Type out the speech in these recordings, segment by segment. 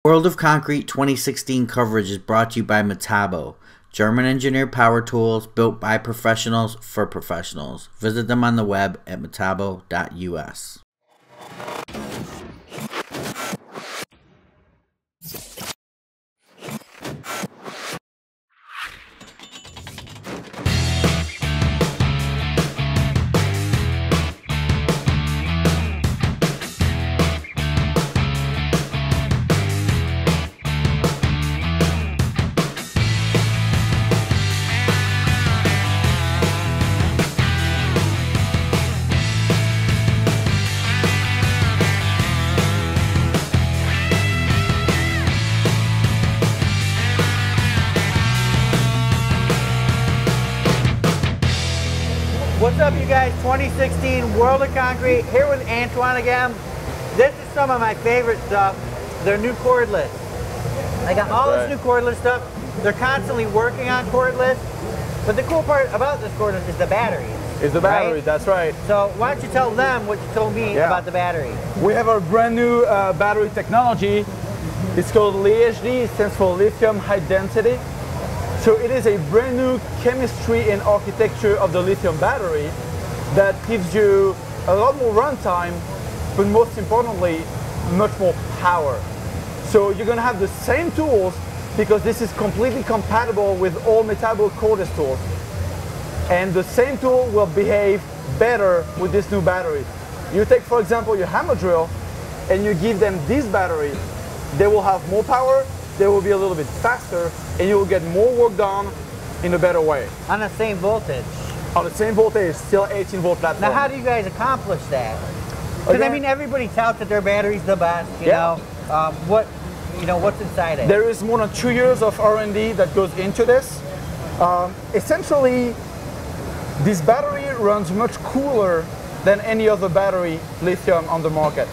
World of Concrete 2016 coverage is brought to you by Metabo, German engineered power tools built by professionals for professionals. Visit them on the web at metabo.us. What's up, you guys? 2016 World of Concrete here with Antoine again. This is some of my favorite stuff. Their new cordless. I got all this new cordless stuff. They're constantly working on cordless. But the cool part about this cordless is the batteries. Is the battery, right? That's right. So why don't you tell them what you told me about the battery? We have our brand new battery technology. It's called Ridgid. It stands for lithium high density. So it is a brand new chemistry and architecture of the lithium battery that gives you a lot more runtime, but most importantly, much more power. So you're going to have the same tools because this is completely compatible with all Metabo cordless tools. And the same tool will behave better with this new battery. You take, for example, your hammer drill and you give them this battery, they will have more power, they will be a little bit faster, and you will get more work done in a better way. On the same voltage? On the same voltage, still 18 volt platform. Now how do you guys accomplish that? Because I mean, everybody touts that their battery's the best, you know. What's inside it? There is more than 2 years of R&D that goes into this. Essentially, this battery runs much cooler than any other battery lithium on the market.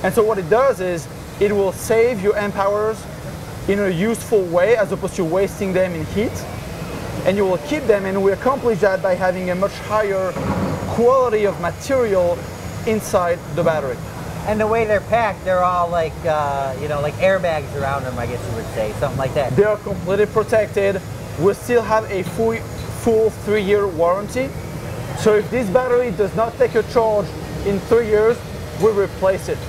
And so what it does is, it will save your amp hours in a useful way as opposed to wasting them in heat, and you will keep them, and we accomplish that by having a much higher quality of material inside the battery. And the way they're packed, they're all like like airbags around them, I guess you would say, something like that. They are completely protected. We still have a full 3-year warranty, so if this battery does not take a charge in 3 years, we replace it.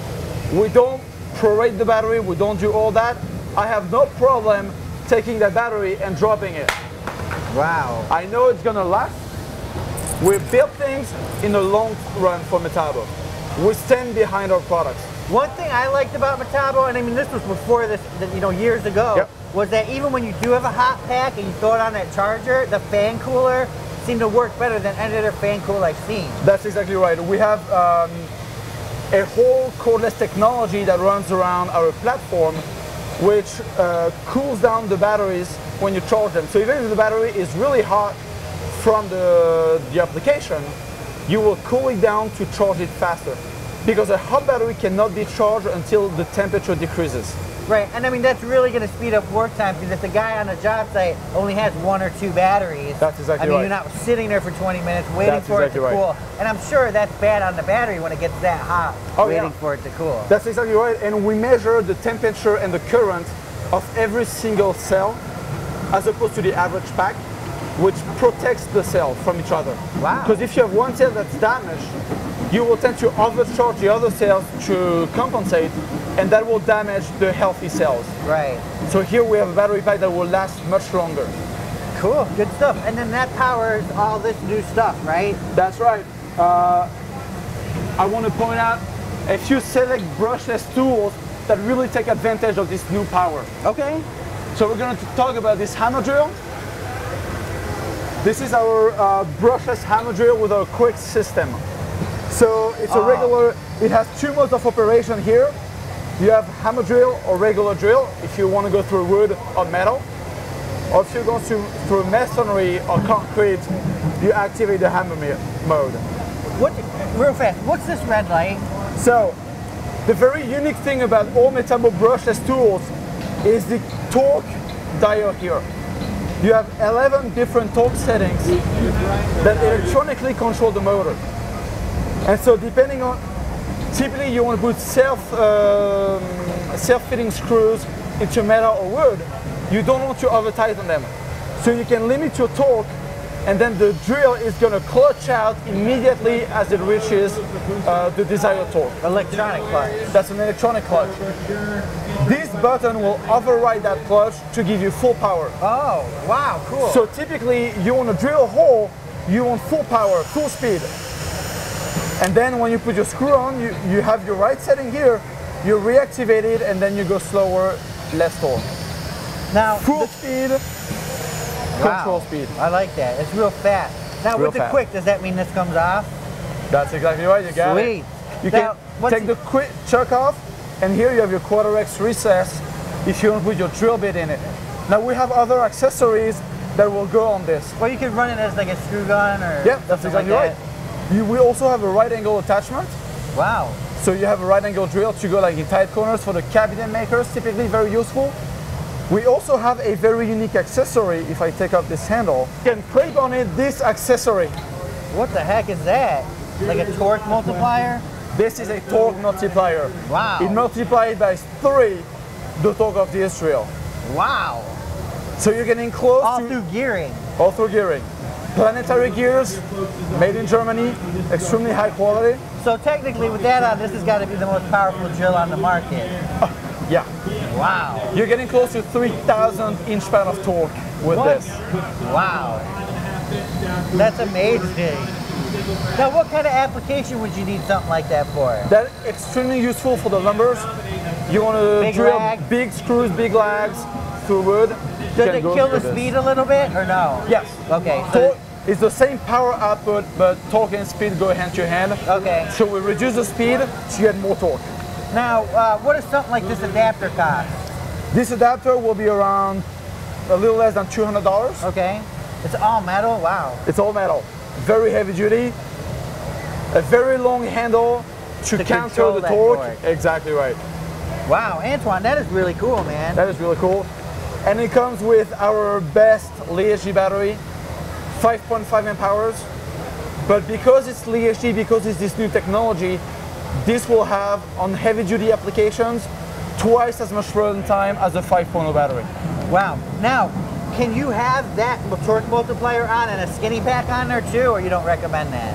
We don't prorate the battery, we don't do all that. I have no problem taking that battery and dropping it. Wow. I know it's gonna last. We build things in the long run for Metabo. We stand behind our products. One thing I liked about Metabo, and I mean this was before this, years ago, was that even when you do have a hot pack and you throw it on that charger, the fan cooler seemed to work better than any other fan cooler I've seen. That's exactly right. We have a whole cordless technology that runs around our platform, which cools down the batteries when you charge them. So even if the battery is really hot from the application, you will cool it down to charge it faster. Because a hot battery cannot be charged until the temperature decreases. Right, and I mean that's really going to speed up work time, because if the guy on the job site only has 1 or 2 batteries, that's exactly right. You're not sitting there for 20 minutes waiting for it to cool. And I'm sure that's bad on the battery when it gets that hot, waiting for it to cool. That's exactly right, and we measure the temperature and the current of every single cell as opposed to the average pack, which protects the cell from each other. Wow. Because if you have one cell that's damaged, you will tend to overcharge the other cells to compensate, and that will damage the healthy cells. Right. So here we have a battery pack that will last much longer. Cool, good stuff. And then that powers all this new stuff, right? That's right. I want to point out a few select brushless tools that really take advantage of this new power. Okay. So we're going to talk about this hammer drill. This is our brushless hammer drill with our quick system. So it's a regular, it has 2 modes of operation here. You have hammer drill or regular drill if you want to go through wood or metal. Or if you go through masonry or concrete, you activate the hammer mode. Real fast, what's this red light? So, the very unique thing about all Metabo brushless tools is the torque dial here. You have 11 different torque settings that electronically control the motor. And so depending on, typically you want to put self-fitting screws into metal or wood, you don't want to over tighten them. So you can limit your torque, and then the drill is going to clutch out immediately as it reaches the desired torque. Electronic clutch. That's an electronic clutch. This button will override that clutch to give you full power. Oh, wow, cool. So typically, you want to drill a hole, you want full power, full speed. And then when you put your screw on, you have your right setting here, you reactivate it, and then you go slower, less torque. Now, Full speed, control speed. I like that. It's real fast. Now, Real with the fast. quick, does that mean this comes off? That's exactly right, you got it. Sweet. You Now, can take the quick chuck off, and here you have your quarter-X recess if you want to put your drill bit in it. Now we have other accessories that will go on this. Well, you could run it as like a screw gun or Yeah, that's something exactly like right. We also have a right angle attachment. that. Wow. So you have a right angle drill to go like in tight corners for the cabinet makers, typically very useful. We also have a very unique accessory. If I take off this handle, you can clip on it this accessory. What the heck is that? Like a torque multiplier? This is a torque multiplier. Wow. It multiplies by 3 the torque of this drill. Wow. So you're getting close All to through gearing. all through gearing. Planetary gears, made in Germany, extremely high quality. So technically with that on, this has got to be the most powerful drill on the market. Yeah. Wow. You're getting close to 3,000 inch-pound of torque with What? this. Wow. That's amazing. Now what kind of application would you need something like that for? That's extremely useful for the lumbers. You want to Big drill lag. big screws, big lags through wood. Does it kill the speed a little bit or no? Yes. Okay. So, Torque is the same power output, but torque and speed go hand to hand. okay. So we reduce the speed to get more torque. Now, what does something like this adapter cost? This adapter will be around a little less than $200. Okay. It's all metal? Wow. It's all metal, very heavy duty, a very long handle to counter control the that torque. torque. Exactly right. Wow, Antoine, that is really cool, man. That is really cool. And it comes with our best LHD battery, 5.5 amp hours. But because it's LHD, because it's this new technology, this will have, on heavy duty applications, twice as much run time as a 5.0 battery. Wow. Now, can you have that torque multiplier on and a skinny pack on there too, or you don't recommend that?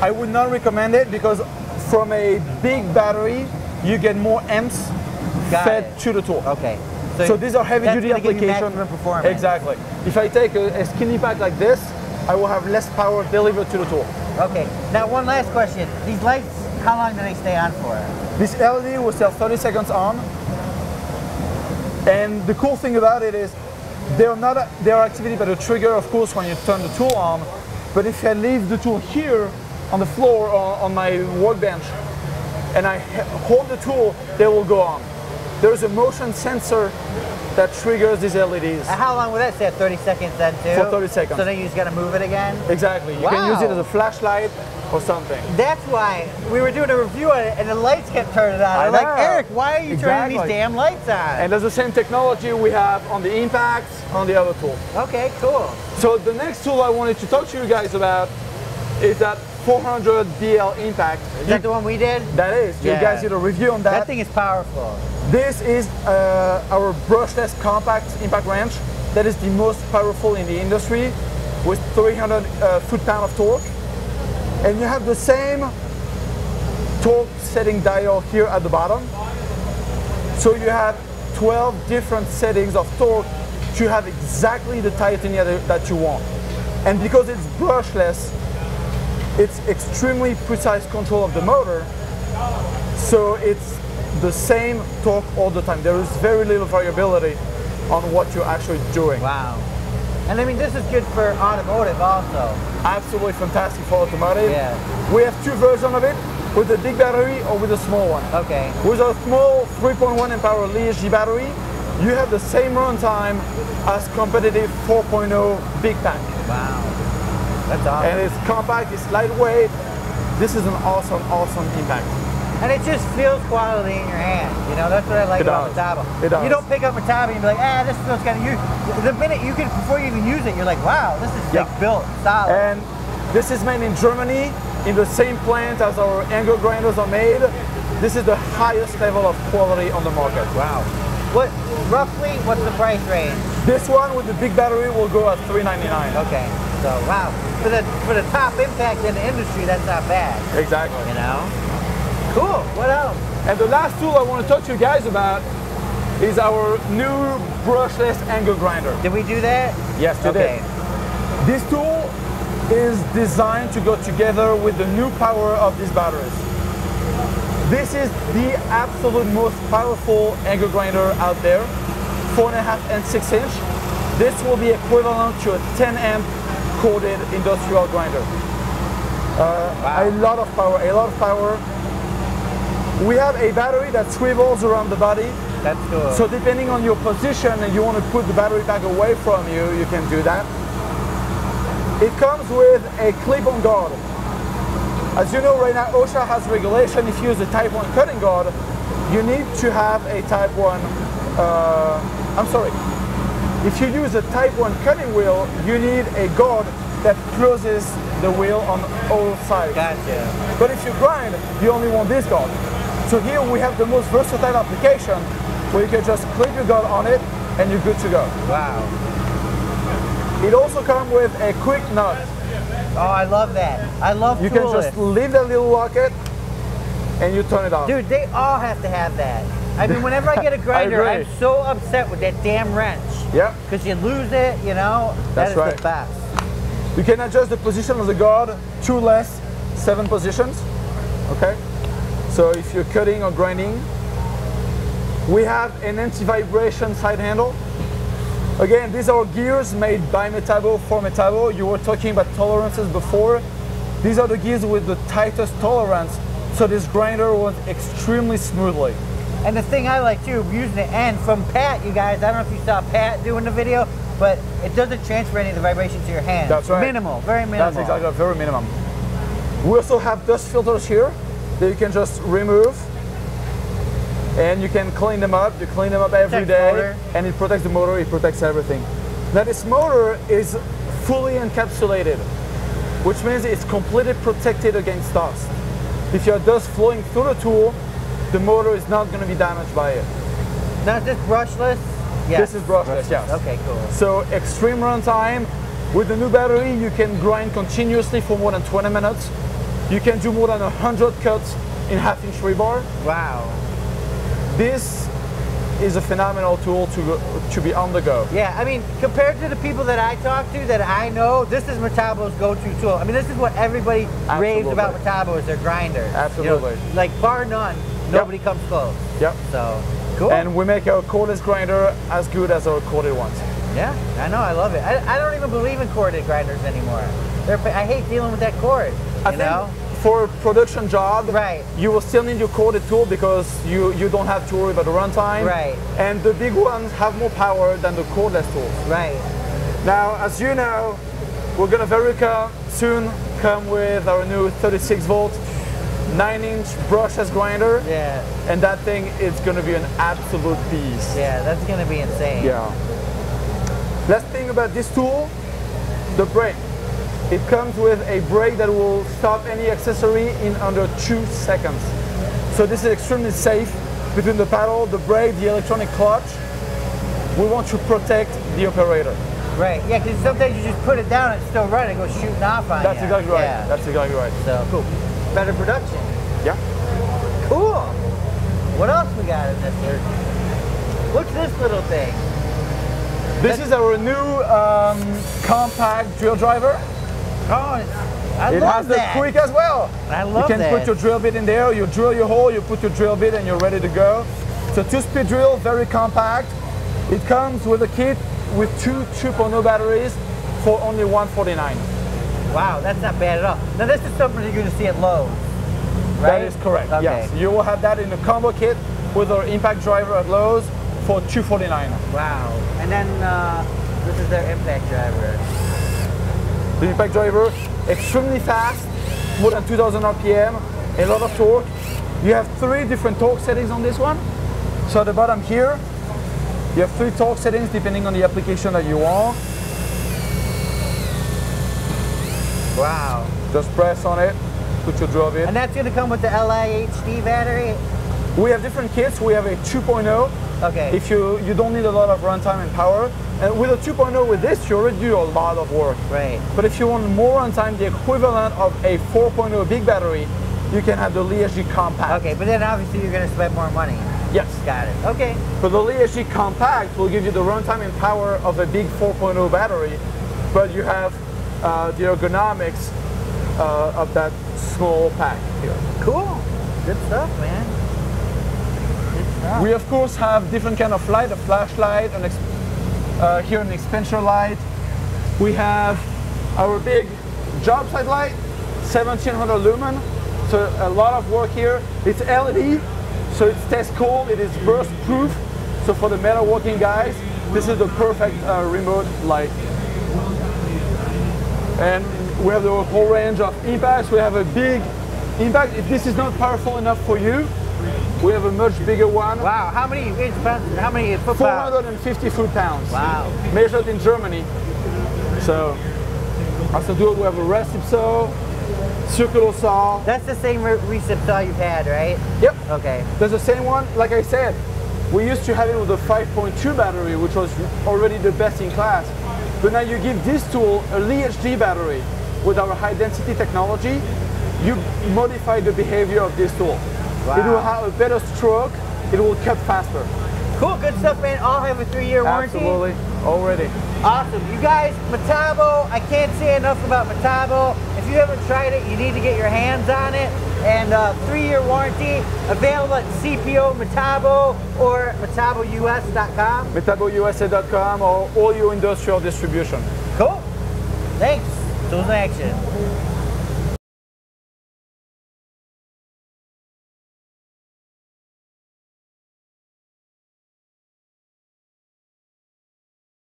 I would not recommend it because from a big battery, you get more amps Got fed it. to the torque. Okay. So these are heavy that's duty gonna give you applications. maximum performance. Exactly. If I take a skinny pack like this, I will have less power delivered to the torque. Okay. Now, one last question. These lights, how long do they stay on for? This LED will stay 30 seconds on. And the cool thing about it is they are activated by the trigger, of course, when you turn the tool on. But if I leave the tool here on the floor or on my workbench and I hold the tool, they will go on. There's a motion sensor that triggers these LEDs. How long would that stay? 30 seconds then too? For 30 seconds. So then you just got to move it again? Exactly. You can use it Wow. as a flashlight or something. That's why we were doing a review on it and the lights kept turning on. I I'm like, know. Eric, why are you turning Exactly. these damn lights on? And that's the same technology we have on the impacts on the other tool. Okay, cool. So the next tool I wanted to talk to you guys about is that 400 BL impact. Is that the one we did? That is. You Yeah. guys did a review on That that. thing is powerful. This is our brushless compact impact wrench. That is the most powerful in the industry with 300 foot-pound of torque. And you have the same torque setting dial here at the bottom. So you have 12 different settings of torque to have exactly the tightening that you want. And because it's brushless, it's extremely precise control of the motor. So it's the same torque all the time. There is very little variability on what you're actually doing. Wow. And I mean, this is good for automotive also. Absolutely fantastic for automotive. Yeah. We have two versions of it, with a big battery or with a small one. Okay. With a small 3.1 amp hour LHD battery, you have the same runtime as competitive 4.0 big pack. Wow. That's awesome. And it's compact, it's lightweight. This is an awesome, awesome impact. And it just feels quality in your hand. You know, that's what I like It about does. Metabo. It does. You don't pick up Metabo and be like, ah, this feels kind of you. The minute you can, before you even use it, you're like, wow, this is like built, solid. And this is made in Germany, in the same plant as our angle grinders are made. this is the highest level of quality on the market. Wow. What's the price range? This one with the big battery will go at $399. Okay. So wow, for the top impact in the industry, that's not bad. Exactly. You know. Cool. What else? And the last tool I want to talk to you guys about is our new brushless angle grinder. Did we do that? Yes, today. Okay. This tool is designed to go together with the new power of these batteries. This is the absolute most powerful angle grinder out there, 4.5 and 6 inch. This will be equivalent to a 10 amp corded industrial grinder. Wow. A lot of power. We have a battery that swivels around the body. That's cool. So depending on your position and you want to put the battery back away from you, you can do that. It comes with a clip-on guard. As you know, right now OSHA has regulation. If you use a Type 1 cutting guard, you need to have a Type 1, if you use a Type 1 cutting wheel, you need a guard that closes the wheel on all sides. Gotcha. But if you grind, you only want this guard. So here we have the most versatile application where you can just clip your guard on it and you're good to go. Wow. It also comes with a quick nut. Oh, I love that. I love You can just leave that little locket and you turn it on. Dude, they all have to have that. I mean, whenever I get a grinder, I'm so upset with that damn wrench. Yep. Because you lose it, you know? That's right. The best. You can adjust the position of the guard, 2 less, 7 positions. Okay? So if you're cutting or grinding, we have an anti-vibration side handle. Again, these are gears made by Metabo for Metabo. You were talking about tolerances before. These are the gears with the tightest tolerance, so this grinder runs extremely smoothly. And the thing I like too, using it, and from Pat, you guys, I don't know if you saw Pat doing the video, but it doesn't transfer any of the vibration to your hand. That's right. Minimal, very minimal. That's exactly, very minimum. We also have dust filters here that you can just remove and you can clean them up. You clean them up every day and it protects the motor, it protects everything. Now this motor is fully encapsulated, which means it's completely protected against dust. If you have dust flowing through the tool, the motor is not going to be damaged by it. Now is this brushless? Yes. This is brushless, yes. Okay, cool. So extreme runtime. With the new battery, you can grind continuously for more than 20 minutes. You can do more than 100 cuts in 1/2 inch rebar. Wow. This is a phenomenal tool to be on the go. Yeah, I mean, compared to the people that I talk to, that I know, this is Metabo's go-to tool. I mean, this is what everybody raves about Metabo, is their grinder. Absolutely. You know, like, bar none, nobody comes close. Yep. So, cool. And we make our cordless grinder as good as our corded ones. Yeah, I know, I love it. I don't even believe in corded grinders anymore. I hate dealing with that cord, you know? For a production job, right, you will still need your corded tool because you don't have to worry about the runtime. Right. And the big ones have more power than the cordless tools. Right. Now, as you know, we're going to soon come with our new 36 volt, 9 inch brushless grinder. Yeah. And that thing is going to be an absolute beast. Yeah, that's going to be insane. Yeah. Last thing about this tool, the brake. It comes with a brake that will stop any accessory in under 2 seconds. So this is extremely safe. Between the paddle, the brake, the electronic clutch, we want to protect the operator. Right, yeah, because sometimes you just put it down and it's still running, it goes shooting off on you. That's exactly right. Yeah. That's exactly right. So, cool. Better production. Yeah. Cool. What else we got in this here? What's this little thing? This is our new compact drill driver. Oh, it has the quick as well. I love that. You can put your drill bit in there, you drill your hole, you put your drill bit and you're ready to go. It's a 2-speed drill, very compact. It comes with a kit with 2 2.0 batteries for only $149. Wow, that's not bad at all. Now this is something you're going to see at Lowe's, right? That is correct, okay. Yes. You will have that in a combo kit with our impact driver at Lowe's for $249. Wow. And then this is their impact driver. The impact driver, extremely fast, more than 2000 RPM, a lot of torque. You have 3 different torque settings on this one. So at the bottom here, you have 3 torque settings depending on the application that you want. Wow. Just press on it which you drove in. And that's going to come with the LIHD battery? We have different kits. We have a 2.0. Okay. If you don't need a lot of runtime and power. And with a 2.0 with this, you already do a lot of work. Right. But if you want more runtime, the equivalent of a 4.0 big battery, you can have the LIHD Compact. Okay, but then obviously you're going to spend more money. Yes. Got it. Okay. But the LIHD Compact will give you the runtime and power of a big 4.0 battery, but you have the ergonomics of that small pack here. Cool. Good stuff, man. Good stuff. We of course have different kind of light, a flashlight, here an expansion light. We have our big job site light, 1700 lumen. So a lot of work here. It's LED, so it stays cool. It is burst proof. So for the metalworking guys, this is the perfect remote light. And we have the whole range of impacts. We have a big impact. If this is not powerful enough for you, we have a much bigger one. Wow, how many foot-pounds? 450 foot-pounds. Wow. Measured in Germany. So, also do it, we have a recip saw, circular saw. That's the same recip saw you've had, right? Yep. Okay. There's the same one, like I said, we used to have it with a 5.2 battery, which was already the best in class. But now you give this tool a LIHD battery with our high density technology, you modify the behavior of this tool. Wow. It will have a better stroke, it will cut faster. Cool, good stuff, man. All have a 3-year warranty. Absolutely, already. Awesome. You guys, Metabo, I can't say enough about Metabo. If you haven't tried it, you need to get your hands on it. And 3-year warranty, available at CPO Metabo or MetaboUS.com. MetaboUSA.com or all your industrial distribution. Cool. Thanks. Tools in action.